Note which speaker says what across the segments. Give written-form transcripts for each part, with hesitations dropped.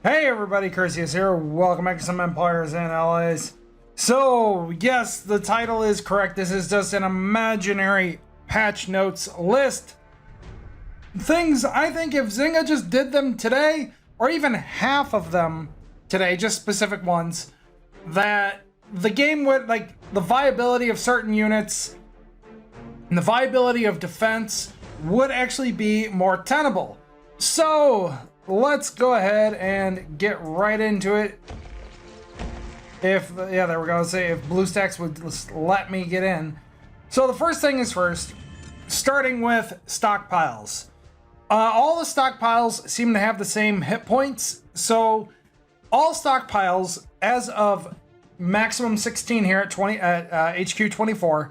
Speaker 1: Hey everybody, Curseius here. Welcome back to some Empires and Allies. So, yes, the title is correct. This is just an imaginary patch notes list. Things I think if Zynga just did them today, or even half of them today, just specific ones, that the game would, like, the viability of certain units and the viability of defense would actually be more tenable. So, let's go ahead and get right into it. Yeah, there we go. Say if BlueStacks would just let me get in. So the first thing is first, starting with stockpiles. All the stockpiles seem to have the same hit points. So all stockpiles, as of maximum 16 here at HQ 24,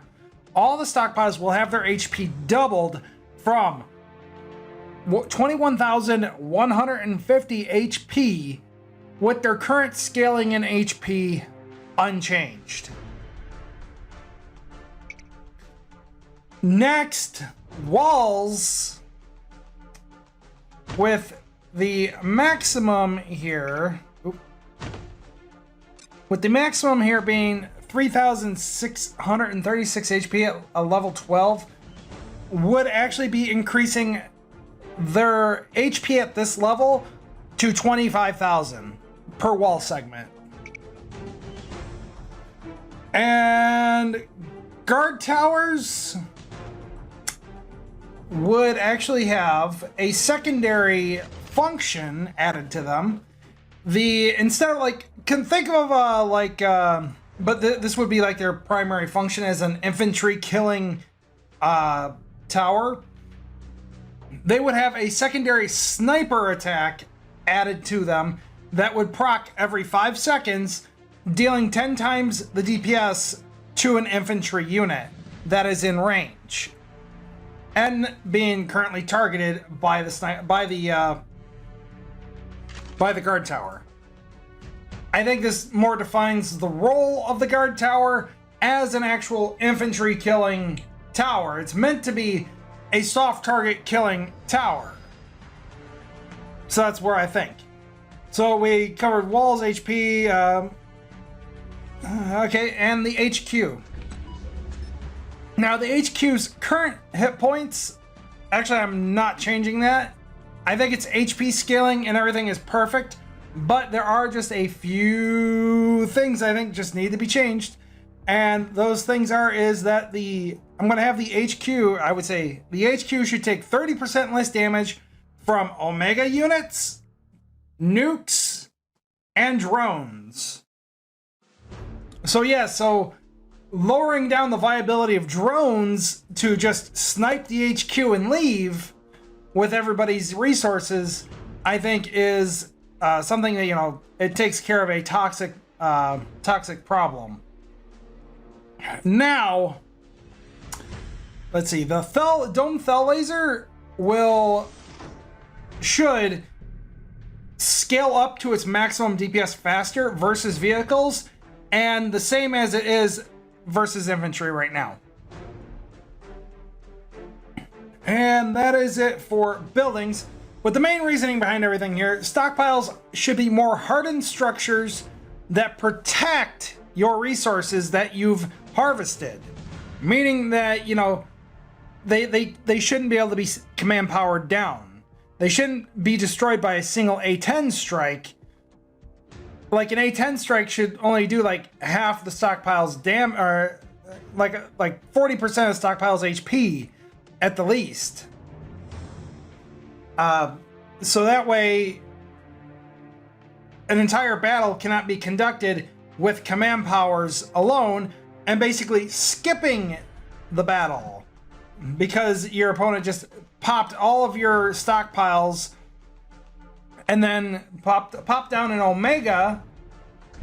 Speaker 1: all the stockpiles will have their HP doubled from 21,150 HP with their current scaling in HP unchanged. Next, walls with the maximum here, being 3,636 HP at a level 12, would actually be increasing their HP at this level to 25,000 per wall segment. And guard towers would actually have a secondary function added to them. Instead of think of but this would be like their primary function as an infantry killing tower. They would have a secondary sniper attack added to them that would proc every 5 seconds, dealing 10 times the DPS to an infantry unit that is in range, and being currently targeted by the guard tower. I think this more defines the role of the guard tower as an actual infantry killing tower. It's meant to be a soft target killing tower. So that's where I think. So we covered walls, HP, okay, and the HQ. Now the HQ's current hit points, actually I'm not changing that. I think its HP scaling and everything is perfect, but there are just a few things I think just need to be changed. And those things is that I'm going to have the HQ, I would say the HQ should take 30% less damage from Omega units, nukes, and drones. So yeah, so lowering down the viability of drones to just snipe the HQ and leave with everybody's resources, I think is something that, it takes care of a toxic problem. Now, let's see. The Dome Thel Laser should scale up to its maximum DPS faster versus vehicles, and the same as it is versus infantry right now. And that is it for buildings. But the main reasoning behind everything here, stockpiles should be more hardened structures that protect your resources that you've harvested, meaning that they shouldn't be able to be command powered down. They shouldn't be destroyed by a single A10 strike. Like an A10 strike should only do like half the stockpile's or like 40% of stockpile's HP at the least. So that way an entire battle cannot be conducted with command powers alone and basically skipping the battle because your opponent just popped all of your stockpiles and then popped down an Omega,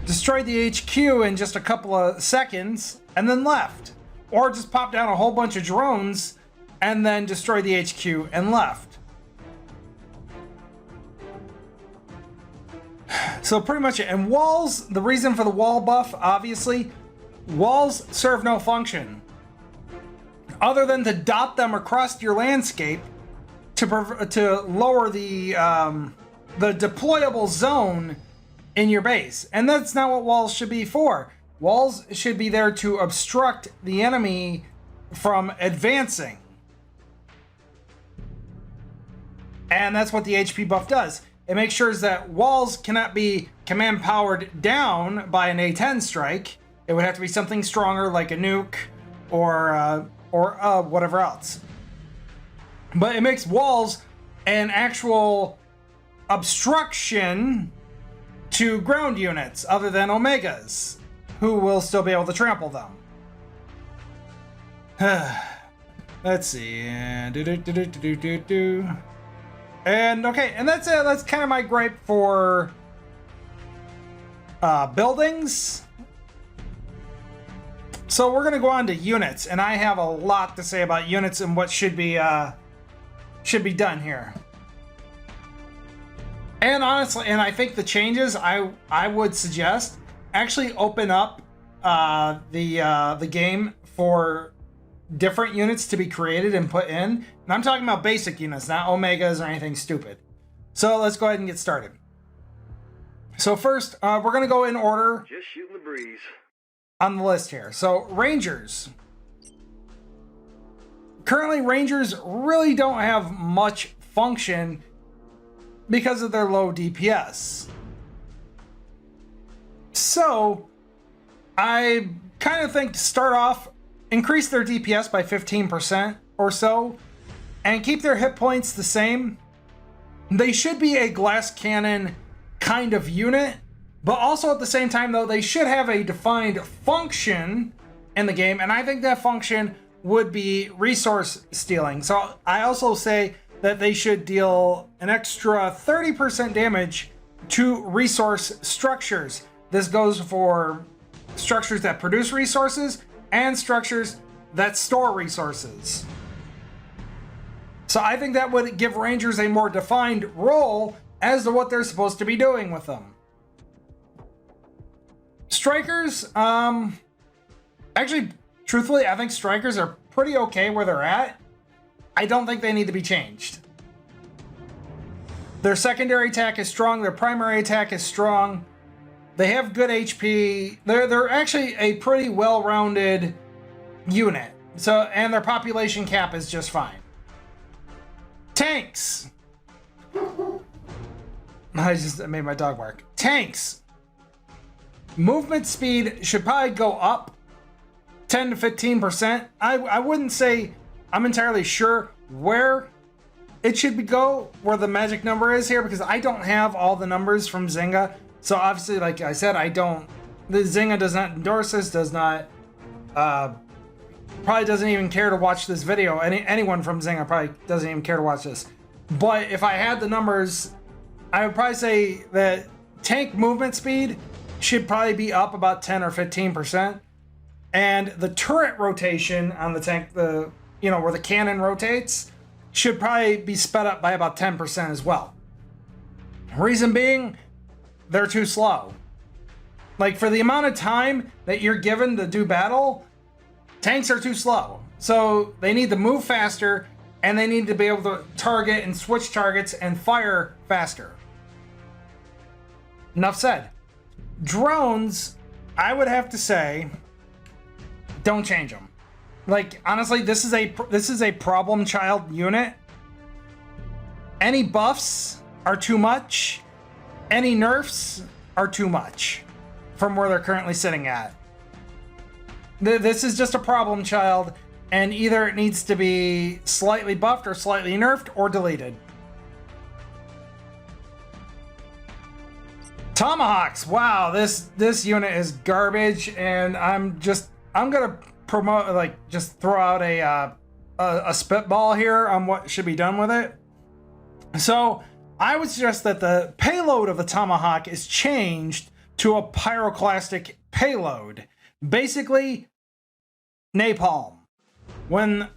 Speaker 1: destroyed the HQ in just a couple of seconds, and then left. Or just popped down a whole bunch of drones and then destroyed the HQ and left. So pretty much it. And walls, the reason for the wall buff, obviously, walls serve no function other than to dot them across your landscape to lower the the deployable zone in your base. And that's not what walls should be for. Walls should be there to obstruct the enemy from advancing. And that's what the HP buff does. It makes sure that walls cannot be command powered down by an A10 strike. It would have to be something stronger like a nuke or whatever else. But it makes walls an actual obstruction to ground units other than Omegas, who will still be able to trample them. Let's see. And okay, and that's it. That's kind of my gripe for buildings. So we're gonna go on to units, and I have a lot to say about units and what should be done here. And honestly, and I think the changes I would suggest actually open up the game for different units to be created and put in. And I'm talking about basic units, not Omegas or anything stupid. So let's go ahead and get started. So first, we're going to go in order.
Speaker 2: Just shooting the breeze.
Speaker 1: On the list here. So Rangers. Currently, Rangers really don't have much function because of their low DPS. So I kind of think to start off, increase their DPS by 15% or so, and keep their hit points the same. They should be a glass cannon kind of unit, but also at the same time, though, they should have a defined function in the game, and I think that function would be resource stealing. So I also say that they should deal an extra 30% damage to resource structures. This goes for structures that produce resources and structures that store resources. So I think that would give Rangers a more defined role as to what they're supposed to be doing with them. Strikers, actually, truthfully, I think strikers are pretty okay where they're at. I don't think they need to be changed. Their secondary attack is strong, their primary attack is strong. They have good HP. They're actually a pretty well-rounded unit. So, and their population cap is just fine. Tanks. I made my dog bark. Tanks. Movement speed should probably go up 10 to 15%. I wouldn't say I'm entirely sure where it should go, where the magic number is here, because I don't have all the numbers from Zynga. So obviously, like I said, the Zynga does not endorse this, probably doesn't even care to watch this video. Anyone from Zynga probably doesn't even care to watch this. But if I had the numbers, I would probably say that tank movement speed should probably be up about 10 or 15%. And the turret rotation on the tank, where the cannon rotates, should probably be sped up by about 10% as well. Reason being, they're too slow. Like, for the amount of time that you're given to do battle, tanks are too slow. So they need to move faster, and they need to be able to target and switch targets and fire faster. Enough said. Drones, I would have to say, don't change them. Like, honestly, this is a problem child unit. Any buffs are too much. Any nerfs are too much from where they're currently sitting at. This is just a problem child, and either it needs to be slightly buffed or slightly nerfed or deleted. Tomahawks. Wow, this unit is garbage, and I'm gonna promote, like, just throw out a spitball here on what should be done with it. So I would suggest that the payload of the Tomahawk is changed to a pyroclastic payload. Basically, napalm. When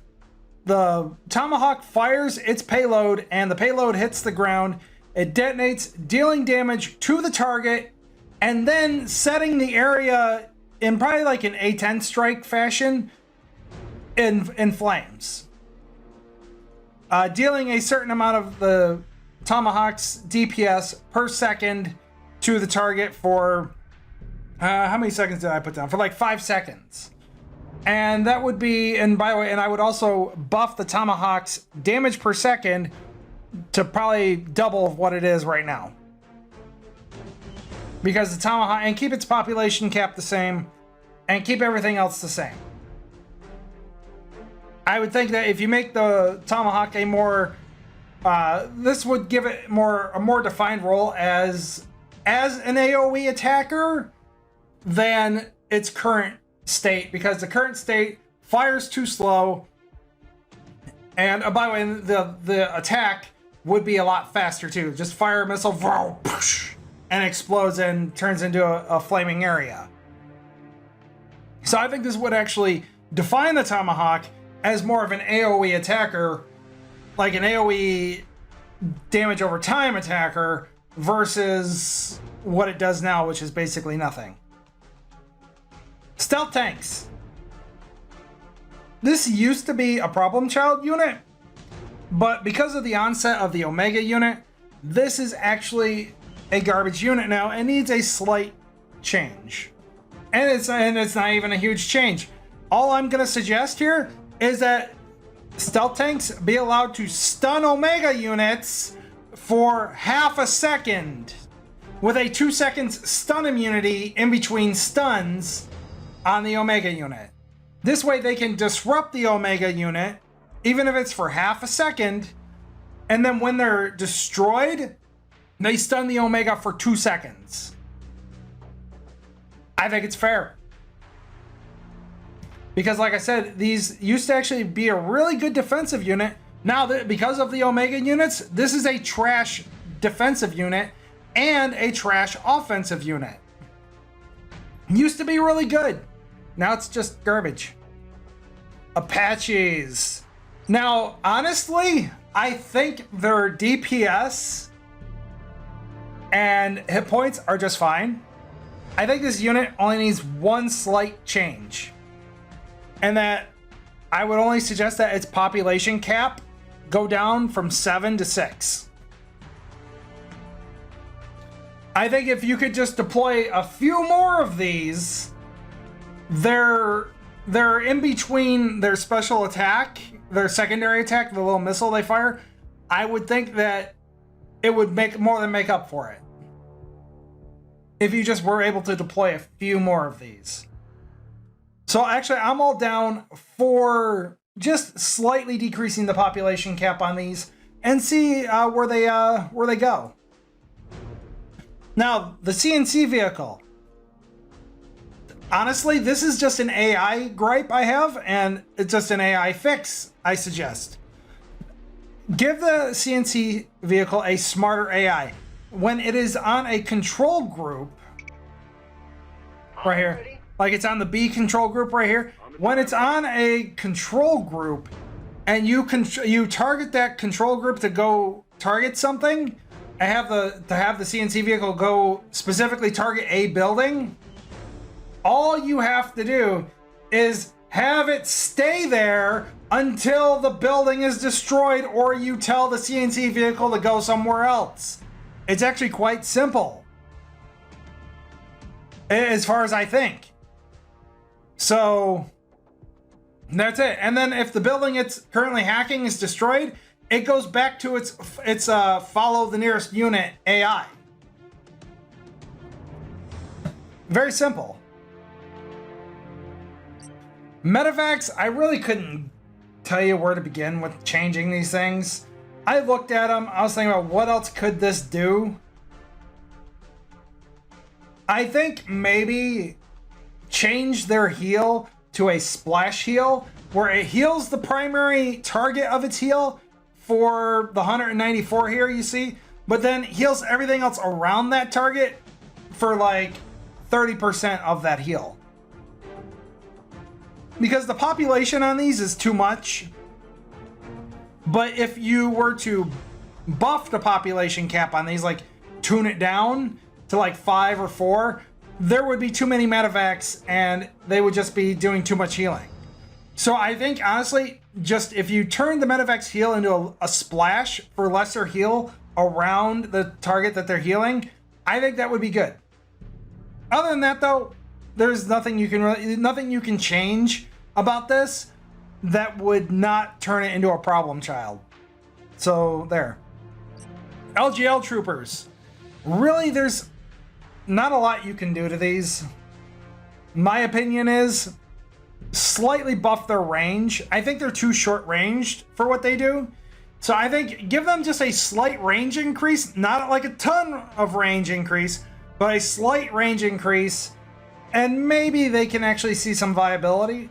Speaker 1: the Tomahawk fires its payload and the payload hits the ground, it detonates, dealing damage to the target, and then setting the area in probably like an A10 strike fashion in flames. Dealing a certain amount of the Tomahawks DPS per second to the target for how many seconds did I put down? For like 5 seconds. And that would be, and by the way, and I would also buff the Tomahawk's damage per second to probably double of what it is right now. Because the Tomahawk, and keep its population cap the same, and keep everything else the same. I would think that if you make the Tomahawk a more, this would give it a more defined role as an AoE attacker than its current state, because the current state fires too slow, and by the way, the attack would be a lot faster too. Just fire a missile, and explodes and turns into a flaming area. So I think this would actually define the Tomahawk as more of an AoE attacker, like an AoE damage over time attacker, versus what it does now, which is basically nothing. Stealth tanks. This used to be a problem child unit, but because of the onset of the Omega unit, this is actually a garbage unit now and needs a slight change. And it's not even a huge change. All I'm going to suggest here is that stealth tanks be allowed to stun Omega units for half a second with a 2 seconds stun immunity in between stuns on the Omega unit. This way they can disrupt the Omega unit, even if it's for half a second, and then when they're destroyed, they stun the Omega for 2 seconds. I think it's fair. Because like I said, these used to actually be a really good defensive unit. Now, because of the Omega units, this is a trash defensive unit and a trash offensive unit. Used to be really good. Now it's just garbage. Apaches. Now, honestly, I think their DPS and hit points are just fine. I think this unit only needs one slight change. And that I would only suggest that its population cap go down from 7 to 6. I think if you could just deploy a few more of these, they're in between their special attack, their secondary attack, the little missile they fire. I would think that it would more than make up for it if you just were able to deploy a few more of these. So actually, I'm all down for just slightly decreasing the population cap on these and see where they go. Now, the CNC vehicle. Honestly, this is just an AI gripe I have, and it's just an AI fix I suggest. Give the CNC vehicle a smarter AI. When it is on a control group, right here, like it's on the B control group right here, when it's on a control group and you target that control group to go target something, and have the CNC vehicle go specifically target a building, all you have to do is have it stay there until the building is destroyed, or you tell the CNC vehicle to go somewhere else. It's actually quite simple, as far as I think. So that's it. And then if the building it's currently hacking is destroyed, it goes back to its follow the nearest unit AI. Very simple. Medevacs, I really couldn't tell you where to begin with changing these things. I looked at them, I was thinking about what else could this do. I think maybe change their heal to a splash heal, where it heals the primary target of its heal for the 194 here, you see, but then heals everything else around that target for like 30% of that heal. Because the population on these is too much. But if you were to buff the population cap on these, like tune it down to like 5 or 4, there would be too many medevacs and they would just be doing too much healing. So I think honestly, just if you turn the Medivac's heal into a splash for lesser heal around the target that they're healing, I think that would be good. Other than that, though, there's nothing you can change about this that would not turn it into a problem child. So there. LGL troopers. Really, there's not a lot you can do to these. My opinion is slightly buff their range. I think they're too short ranged for what they do. So I think give them just a slight range increase, not like a ton of range increase, but a slight range increase, and maybe they can actually see some viability.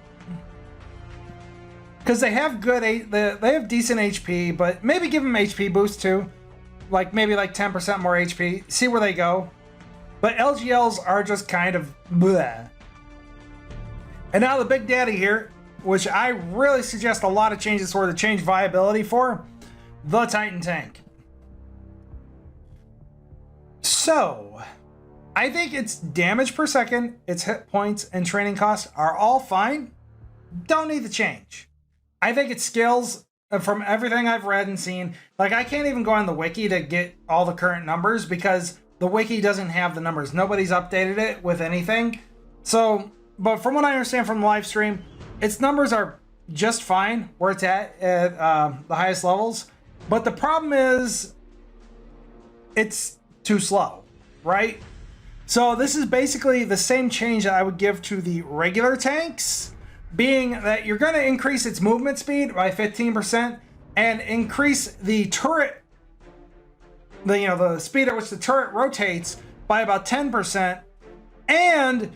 Speaker 1: Because they have they have decent HP, but maybe give them HP boost too. Like maybe like 10% more HP. See where they go. But LGLs are just kind of bleh. And now the big daddy here, which I really suggest a lot of changes for to change viability for, the Titan tank. So, I think its damage per second, its hit points, and training costs are all fine. Don't need the change. I think it scales from everything I've read and seen. Like, I can't even go on the wiki to get all the current numbers because the wiki doesn't have the numbers. Nobody's updated it with anything. So, but from what I understand from the live stream, its numbers are just fine where it's at the highest levels. But the problem is it's too slow, right? So this is basically the same change that I would give to the regular tanks, being that you're going to increase its movement speed by 15% and increase the turret, the speed at which the turret rotates by about 10%, and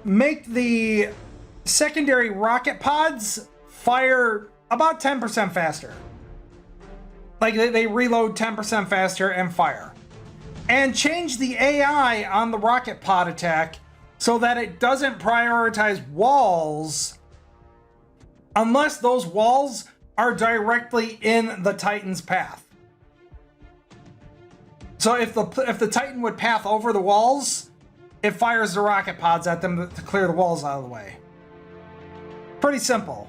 Speaker 1: make the secondary rocket pods fire about 10% faster. Like they reload 10% faster and fire. And change the AI on the rocket pod attack so that it doesn't prioritize walls unless those walls are directly in the Titan's path. So if the Titan would path over the walls, it fires the rocket pods at them to clear the walls out of the way. Pretty simple.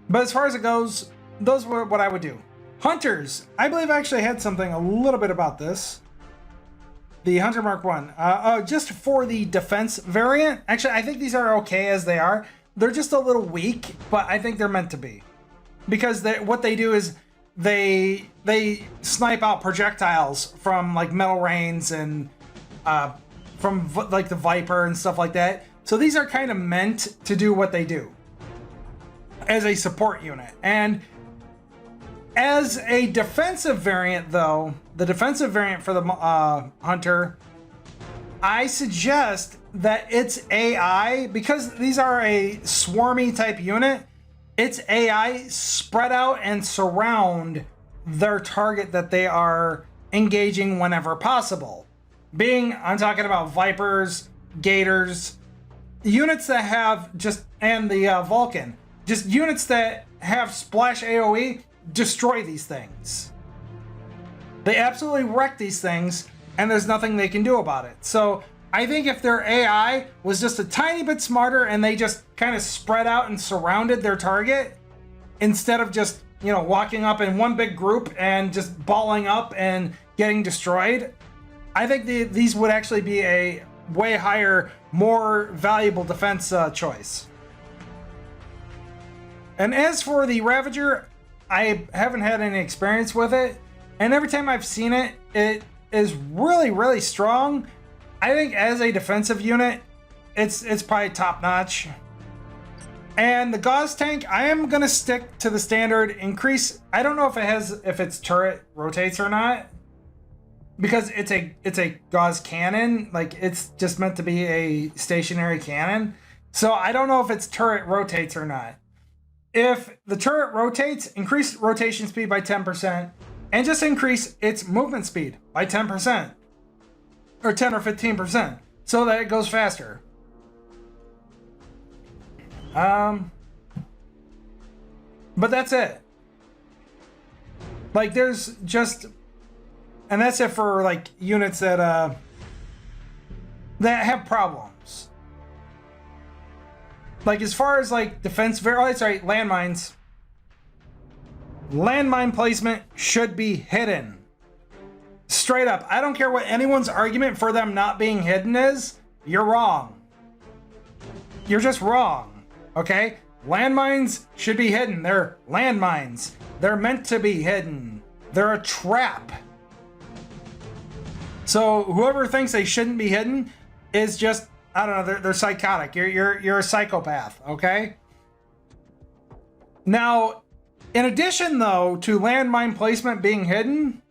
Speaker 1: But as far as it goes, those were what I would do. Hunters. I believe I actually had something a little bit about this. The Hunter Mark 1. Just for the defense variant. Actually, I think these are okay as they are. They're just a little weak, but I think they're meant to be. Because what they do is they snipe out projectiles from like metal rains and from like the Viper and stuff like that. So these are kind of meant to do what they do as a support unit. And as a defensive variant, though, the defensive variant for the Hunter, I suggest that its AI, because these are a swarmy type unit, its AI spread out and surround their target that they are engaging whenever possible. I'm talking about Vipers, Gators, units that have and the Vulcan, just units that have splash AoE, destroy these things. They absolutely wreck these things, and there's nothing they can do about it. So I think if their AI was just a tiny bit smarter and they just kind of spread out and surrounded their target instead of just, walking up in one big group and just balling up and getting destroyed, I think these would actually be a way higher, more valuable defense choice. And as for the Ravager, I haven't had any experience with it, and every time I've seen it, it is really, really strong. I think as a defensive unit, it's probably top notch. And the Gauss tank, I am gonna stick to the standard increase. I don't know if its turret rotates or not, because it's a Gauss cannon. Like, it's just meant to be a stationary cannon. So I don't know if its turret rotates or not. If the turret rotates, increase rotation speed by 10%, and just increase its movement speed by 10%, or 10 or 15%, so that it goes faster. But that's it. Like, there's just, and that's it for like units that have problems. Like, as far as, like, defense, oh, sorry, landmines. Landmine placement should be hidden. Straight up. I don't care what anyone's argument for them not being hidden is. You're wrong. You're just wrong. Okay? Landmines should be hidden. They're landmines. They're meant to be hidden. They're a trap. So whoever thinks they shouldn't be hidden is just, I don't know, they're psychotic. You're a psychopath, okay? Now, in addition though to landmine placement being hidden,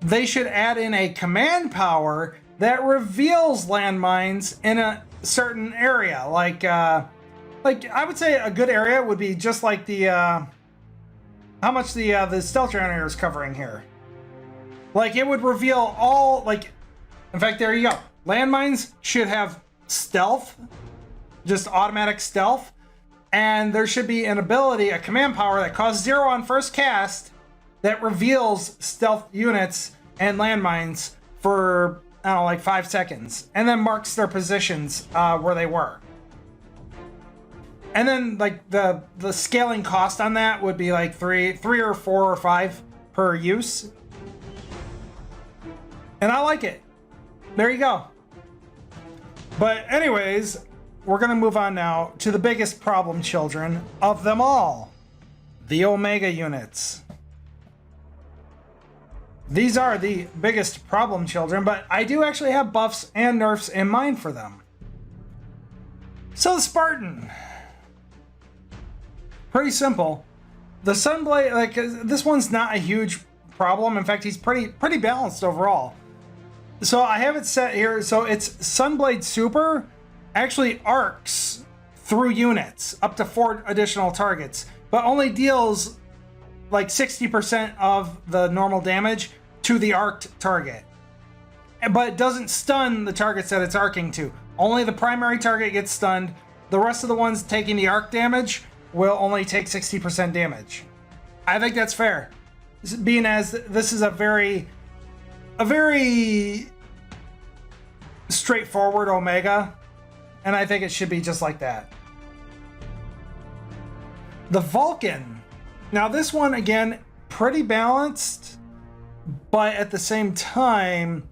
Speaker 1: they should add in a command power that reveals landmines in a certain area. Like I would say a good area would be just like the how much the stealth generator is covering here. Like, it would reveal all, like, in fact, there you go. Landmines should have stealth, just automatic stealth, and there should be an ability, a command power that costs 0 on first cast that reveals stealth units and landmines for, I don't know, like 5 seconds, and then marks their positions where they were. And then, like, the scaling cost on that would be like 3 or 4 or 5 per use. And I like it. There you go. But anyways, we're going to move on now to the biggest problem children of them all. The Omega units. These are the biggest problem children, but I do actually have buffs and nerfs in mind for them. So the Spartan. Pretty simple. The Sunblade, like, this one's not a huge problem. In fact, he's pretty balanced overall. So I have it set here. So it's Sunblade Super actually arcs through units up to 4 additional targets, but only deals like 60% of the normal damage to the arced target. But it doesn't stun the targets that it's arcing to. Only the primary target gets stunned. The rest of the ones taking the arc damage will only take 60% damage. I think that's fair, being as this is a very straightforward Omega, and I think it should be just like that. The Vulcan. Now this one, again, pretty balanced, but at the same time,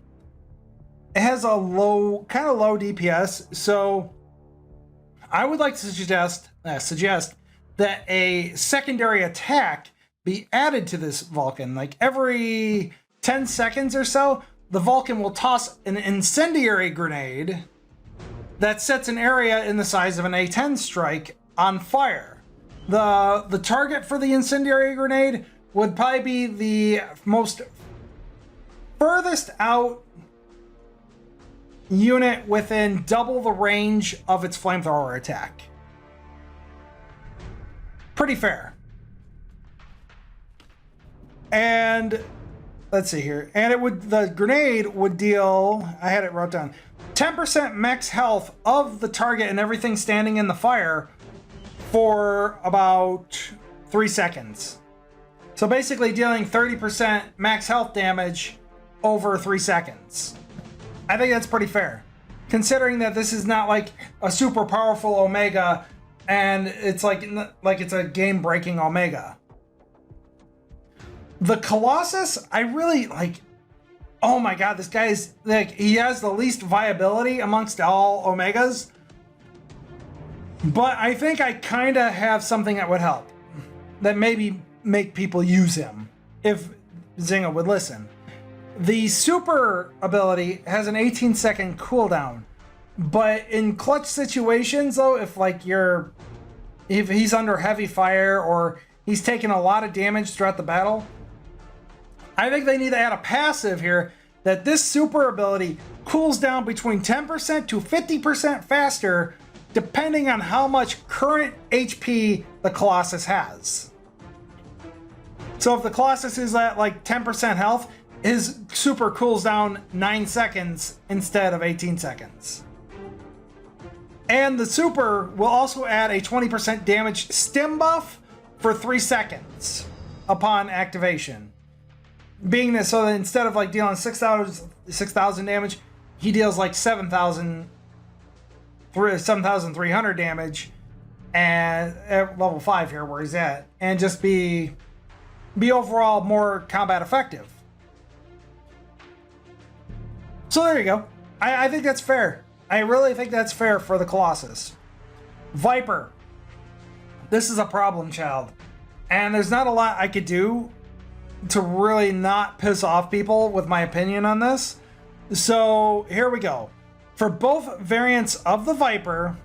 Speaker 1: it has a kind of low DPS, so I would like to suggest that a secondary attack be added to this Vulcan. Like every 10 seconds or so, the Vulcan will toss an incendiary grenade that sets an area in the size of an A10 strike on fire. The target for the incendiary grenade would probably be the most furthest out unit within double the range of its flamethrower attack. Pretty fair. And let's see here. And the grenade would deal, I had it wrote down, 10% max health of the target and everything standing in the fire for about 3 seconds. So basically dealing 30% max health damage over 3 seconds. I think that's pretty fair, considering that this is not like a super powerful Omega and it's like it's a game-breaking Omega. The Colossus, I really like. Oh my god, this guy is like, he has the least viability amongst all Omegas. But I think I kind of have something that would help, that maybe make people use him if Zynga would listen. The super ability has an 18-second cooldown, but in clutch situations though, if he's under heavy fire or he's taking a lot of damage throughout the battle, I think they need to add a passive here that this super ability cools down between 10% to 50% faster depending on how much current HP the Colossus has. So if the Colossus is at like 10% health, his super cools down 9 seconds instead of 18 seconds. And the super will also add a 20% damage stim buff for 3 seconds upon activation. Being this, so that instead of like dealing 6,000 damage, he deals like 7,000 7,300 damage, and at level 5 here where he's at, and just be overall more combat effective. So there you go. I think that's fair. I really think that's fair for the Colossus. Viper. This is a problem child. And there's not a lot I could do to really not piss off people with my opinion on this. So here we go. For both variants of the Viper,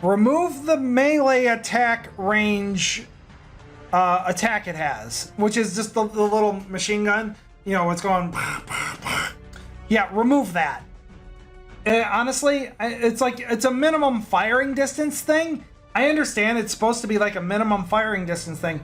Speaker 1: remove the melee attack range attack it has, which is just the little machine gun. You know, it's going... Yeah, remove that. Honestly, it's a minimum firing distance thing. I understand it's supposed to be like a minimum firing distance thing,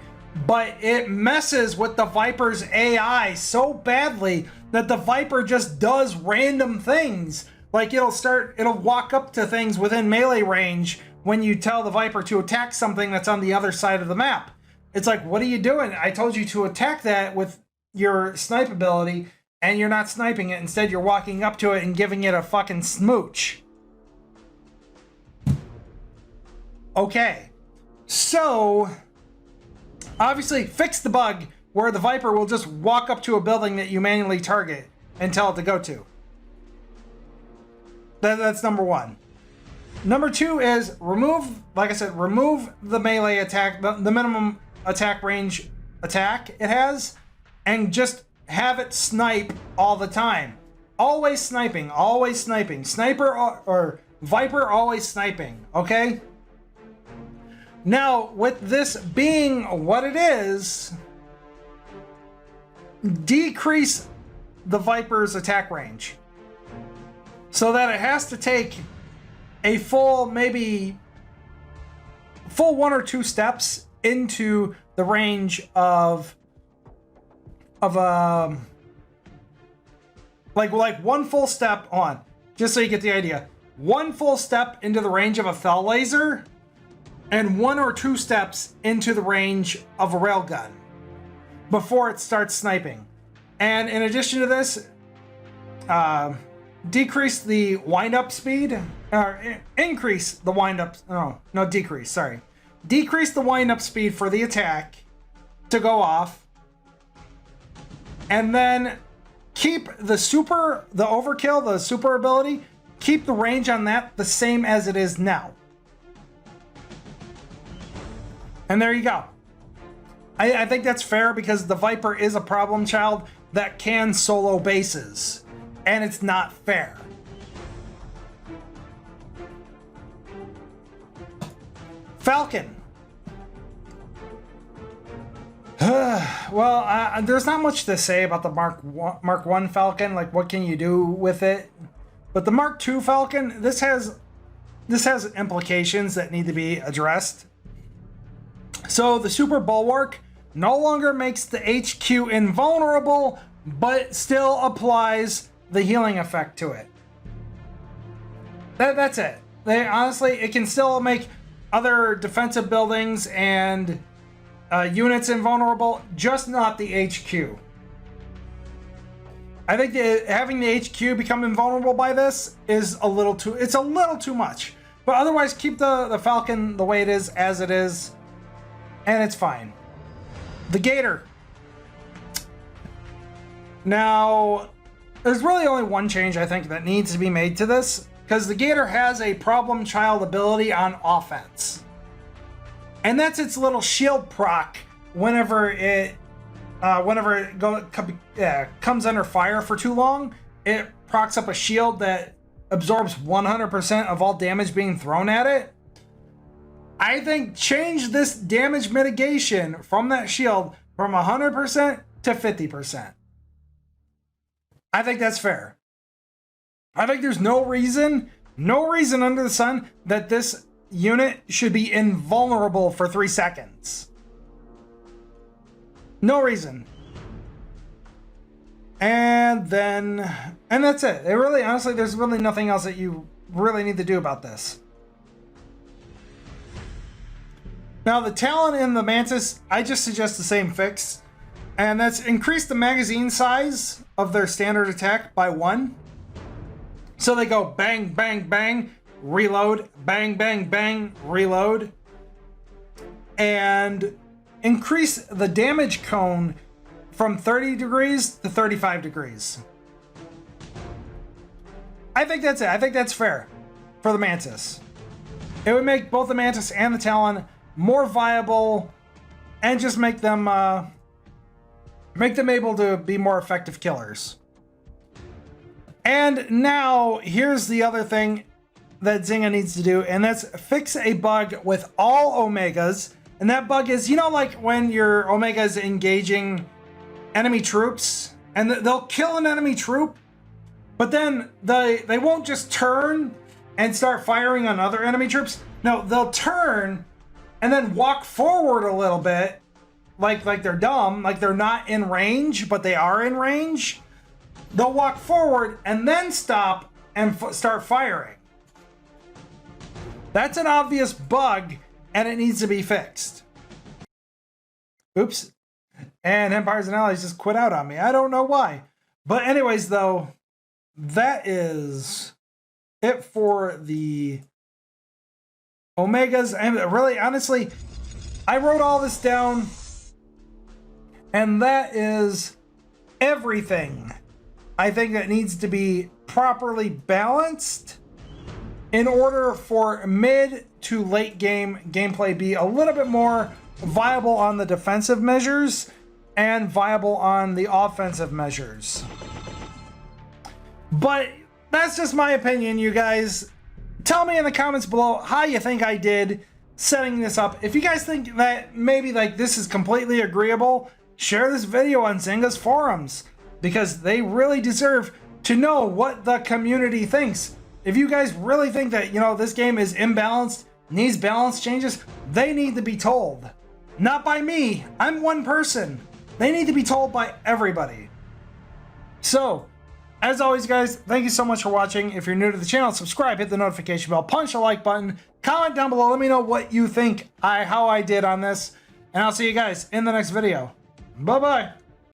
Speaker 1: but it messes with the Viper's AI so badly that the Viper just does random things. Like it'll walk up to things within melee range when you tell the Viper to attack something that's on the other side of the map. It's like, what are you doing? I told you to attack that with your snipe ability, and you're not sniping it. Instead, you're walking up to it and giving it a fucking smooch. Okay. So, obviously, fix the bug where the Viper will just walk up to a building that you manually target and tell it to go to. That's number one. Number two is remove, like I said, remove the melee attack, the minimum attack range attack it has, and just have it snipe all the time. Always sniping, always sniping. Sniper or Viper always sniping, okay? Now, with this being what it is, decrease the Viper's attack range so that it has to take a full 1 or 2 steps into the range of like one full step on, just so you get the idea. 1 full step into the range of a fell laser, and 1 or 2 steps into the range of a railgun before it starts sniping. And in addition to this, decrease the wind-up speed, or increase the wind-up, decrease, sorry. Decrease the wind-up speed for the attack to go off, and then keep the overkill, the super ability, keep the range on that the same as it is now. And there you go. I think that's fair because the Viper is a problem child that can solo bases, and it's not fair. Falcon. Well, there's not much to say about the Mark 1 Falcon. Like, what can you do with it? But the Mark 2 Falcon, this has implications that need to be addressed. So the Super Bulwark no longer makes the HQ invulnerable, but still applies the healing effect to it. That's it. Honestly, it can still make other defensive buildings and units invulnerable, just not the HQ. I think having the HQ become invulnerable by this is a little too much. But otherwise, keep the Falcon the way it is, as it is, and it's fine. The Gator. Now, there's really only one change I think that needs to be made to this, because the Gator has a problem child ability on offense. And that's its little shield proc whenever it comes under fire for too long. It procs up a shield that absorbs 100% of all damage being thrown at it. I think change this damage mitigation from that shield from 100% to 50%. I think that's fair. I think there's no reason under the sun that this unit should be invulnerable for 3 seconds. No reason. And that's it. Honestly, there's really nothing else that you really need to do about this. Now, the Talon and the Mantis, I just suggest the same fix. And that's increase the magazine size of their standard attack by 1. So they go bang, bang, bang, reload, bang, bang, bang, reload, and increase the damage cone from 30 degrees to 35 degrees. I think that's it. I think that's fair for the Mantis. It would make both the Mantis and the Talon more viable and just make them able to be more effective killers. And now here's the other thing that Zynga needs to do, and that's fix a bug with all Omegas. And that bug is, you know, like when your Omega is engaging enemy troops, and they'll kill an enemy troop, but then they won't just turn and start firing on other enemy troops. No, they'll turn and then walk forward a little bit, like they're dumb, like they're not in range, but they are in range. They'll walk forward and then stop and start firing. That's an obvious bug, and it needs to be fixed. Oops. And Empires and Allies just quit out on me. I don't know why. But anyways, though, that is it for the Omegas. And really, honestly, I wrote all this down, and that is everything I think that needs to be properly balanced in order for mid to late game gameplay be a little bit more viable on the defensive measures and viable on the offensive measures. But that's just my opinion, you guys. Tell me in the comments below how you think I did setting this up. If you guys think that maybe like this is completely agreeable, share this video on Zynga's forums, because they really deserve to know what the community thinks. If you guys really think that, you know, this game is imbalanced, needs balance changes, they need to be told. Not by me. I'm one person. They need to be told by everybody. So, as always, guys, thank you so much for watching. If you're new to the channel, subscribe, hit the notification bell, punch the like button, comment down below, let me know what you think how I did on this, and I'll see you guys in the next video. Bye-bye.